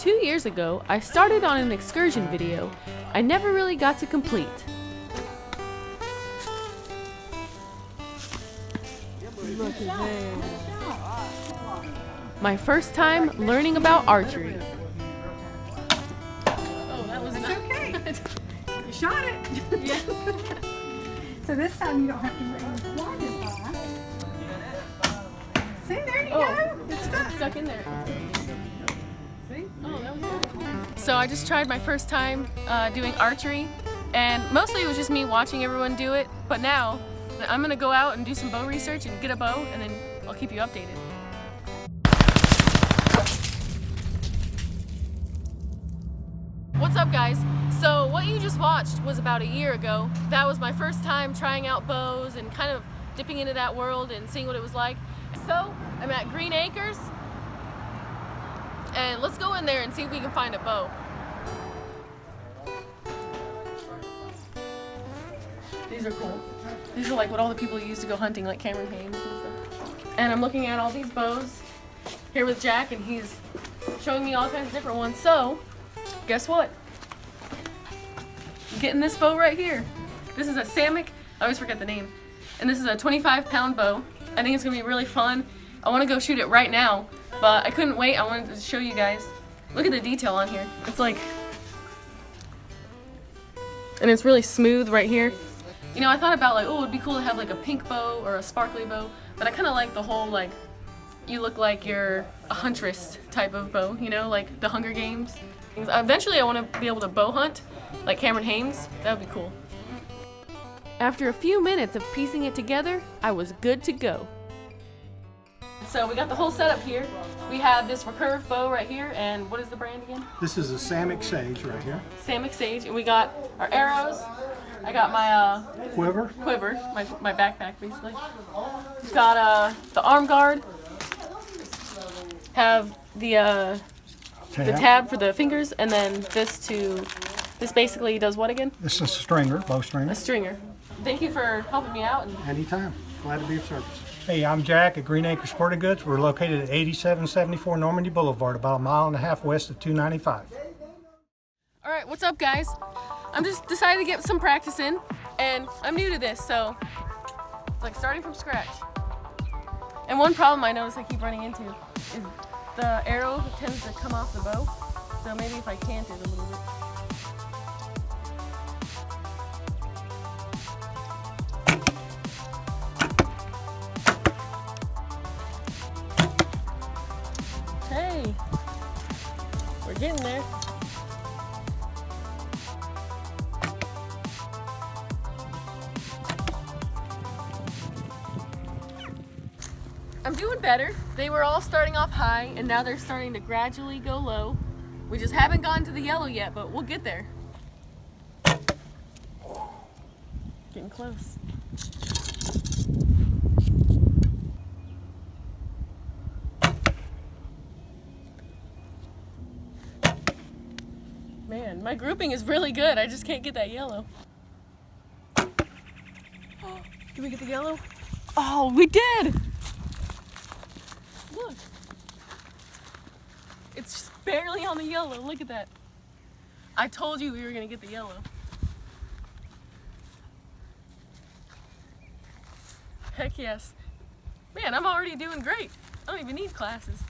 2 years ago, I started on an excursion video I never really got to complete. Look at that. My first time learning about archery. Oh, that was It's okay. You shot it. Yeah. So this time you don't have to raise the line as high. See, there you go. It's Stuck in there. See? Oh, that was good. So I just tried my first time doing archery, and mostly it was just me watching everyone do it, but now I'm gonna go out and do some bow research and get a bow, and then I'll keep you updated. What's up, guys? So what you just watched was about a year ago. That was my first time trying out bows and kind of dipping into that world and seeing what it was like. So I'm at Green Acres, and let's go in there and see if we can find a bow. These are cool. These are like what all the people use to go hunting, like Cameron Hanes and stuff. And I'm looking at all these bows here with Jack, and he's showing me all kinds of different ones. So, guess what? I'm getting this bow right here. This is a Samick, I always forget the name. And this is a 25-pound bow. I think it's gonna be really fun. I wanna go shoot it right now, but I couldn't wait. I wanted to show you guys. Look at the detail on here. It's like, and it's really smooth right here. You know, I thought about like, oh, it'd be cool to have like a pink bow or a sparkly bow, but I kind of like the whole like, you look like you're a huntress type of bow, you know, like the Hunger Games. Eventually I want to be able to bow hunt like Cameron Hanes. That would be cool. After a few minutes of piecing it together, I was good to go. So we got the whole setup here. We have this recurve bow right here, and what is the brand again? This is a Samick Sage right here. Samick Sage, and we got our arrows. I got my Quiver. my backpack basically. We've got the arm guard. Have the tab for the fingers, and then this basically does what again? This is a stringer, bow stringer. A stringer. Thank you for helping me out. Anytime. Glad to be of service. Hey, I'm Jack at Green Acres Sporting Goods. We're located at 8774 Normandy Boulevard, about 1.5 miles west of 295. All right, what's up, guys? I'm just decided to get some practice in, and I'm new to this, so it's like starting from scratch. And one problem I notice I keep running into is the arrow tends to come off the bow, so maybe if I cant it a little bit. Hey, we're getting there. I'm doing better. They were all starting off high, and now they're starting to gradually go low. We just haven't gotten to the yellow yet, but we'll get there. Getting close. Man, my grouping is really good. I just can't get that yellow. Oh, did we get the yellow? Oh, we did! Look. It's just barely on the yellow. Look at that. I told you we were going to get the yellow. Heck yes. Man, I'm already doing great. I don't even need classes.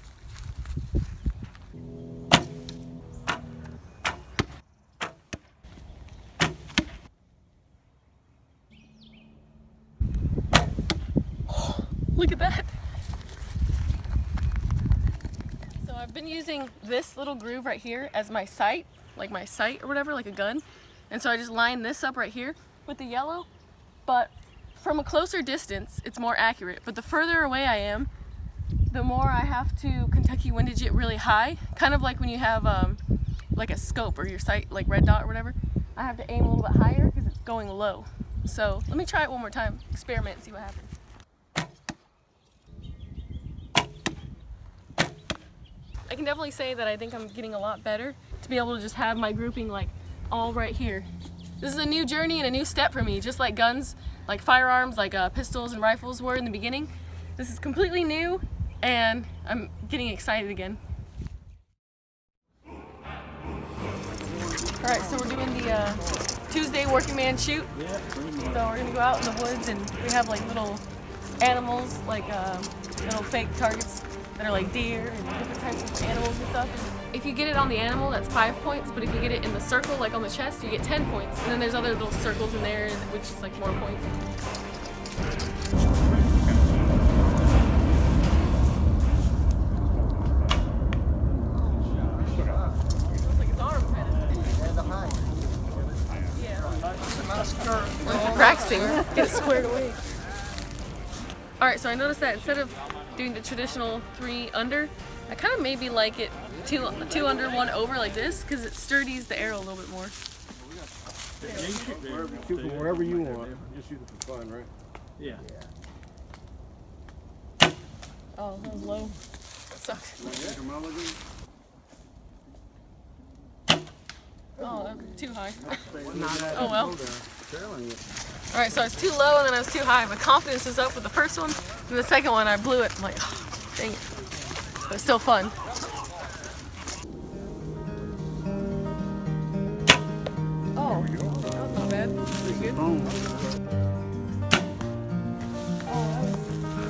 Look at that. So I've been using this little groove right here as my sight, like my sight or whatever, like a gun. And so I just line this up right here with the yellow, but from a closer distance, it's more accurate. But the further away I am, the more I have to Kentucky windage it really high. Kind of like when you have like a scope or your sight, like red dot or whatever. I have to aim a little bit higher because it's going low. So let me try it one more time, experiment and see what happens. I can definitely say that I think I'm getting a lot better to be able to just have my grouping like all right here. This is a new journey and a new step for me, just like guns, like firearms, like pistols and rifles were in the beginning. This is completely new, and I'm getting excited again. Alright, so we're doing the Tuesday working man shoot. So we're gonna go out in the woods and we have like little animals, like little fake targets that are like deer and different types of animals and stuff. If you get it on the animal, that's 5 points, but if you get it in the circle, like on the chest, you get 10 points. And then there's other little circles in there, which is like more points. Practicing, get it squared away. Alright, so I noticed that instead of doing the traditional 3 under, I kind of maybe like it 2 under, 1 over like this, because it sturdies the arrow a little bit more. Yeah, you shoot wherever you want. Just shoot it for fun, right? Yeah. Oh, that was low. That sucked. Oh, that was too high. Oh well. Alright, so I was too low and then I was too high. My confidence was up with the first one, and the second one I blew it. I'm like, oh, dang it. But it's still fun. Oh, that was not bad. Pretty good.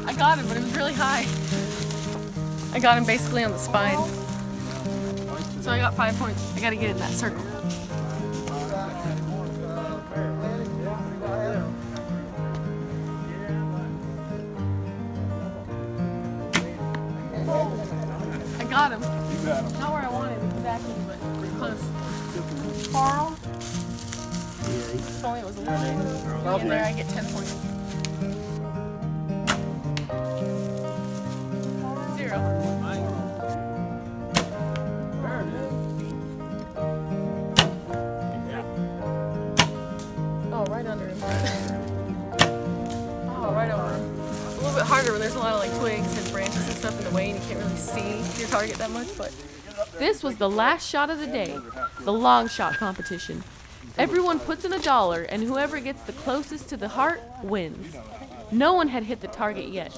I got him, but it was really high. I got him basically on the spine. So I got 5 points. I gotta get in that circle. I got him. You got him. Not where I wanted exactly, but pretty close. Carl? If only it was a little bit in there, I get 10 points. 0. Oh, right under him. Oh, right over him. A little bit harder when there's a lot of like twigs and branches and stuff in the way and you can't really see your target that much, but this was the last shot of the day, the long shot competition. Everyone puts in $1 and whoever gets the closest to the heart wins. No one had hit the target yet.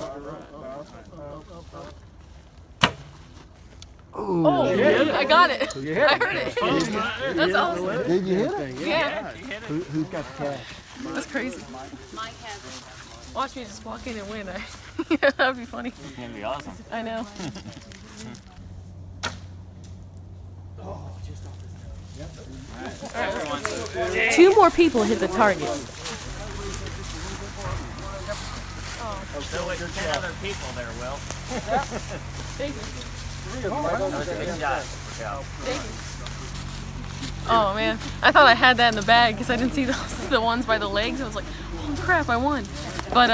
Oh, I got it. I heard it. That's awesome. Did you hit it? Yeah. Who's got the cash? That's crazy. Mike has it. Watch me just walk in and win. Yeah, that would be funny. It's gonna be awesome. I know. Alright, 2 more people hit the target. So with 10 other people there, Will. Thank you. That was a good shot. Thank you. Oh man, I thought I had that in the bag because I didn't see the ones by the legs. I was like, oh crap, I won. But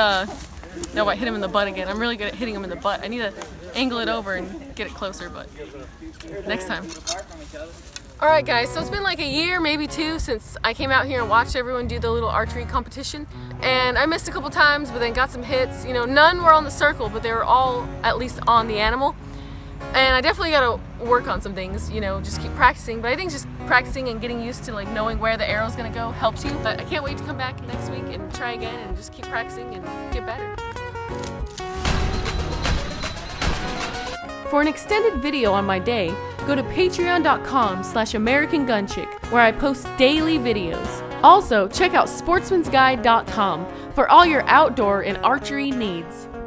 no, I hit him in the butt again. I'm really good at hitting him in the butt. I need to angle it over and get it closer, but next time. Alright guys, so it's been like a year, maybe 2, since I came out here and watched everyone do the little archery competition. And I missed a couple times, but then got some hits. You know, none were on the circle, but they were all at least on the animal. And I definitely gotta work on some things, you know, just keep practicing. But I think just practicing and getting used to like knowing where the arrow's gonna go helps you. But I can't wait to come back next week and try again and just keep practicing and get better. For an extended video on my day, go to patreon.com/American Gun Chic, where I post daily videos. Also, check out sportsmansguide.com for all your outdoor and archery needs.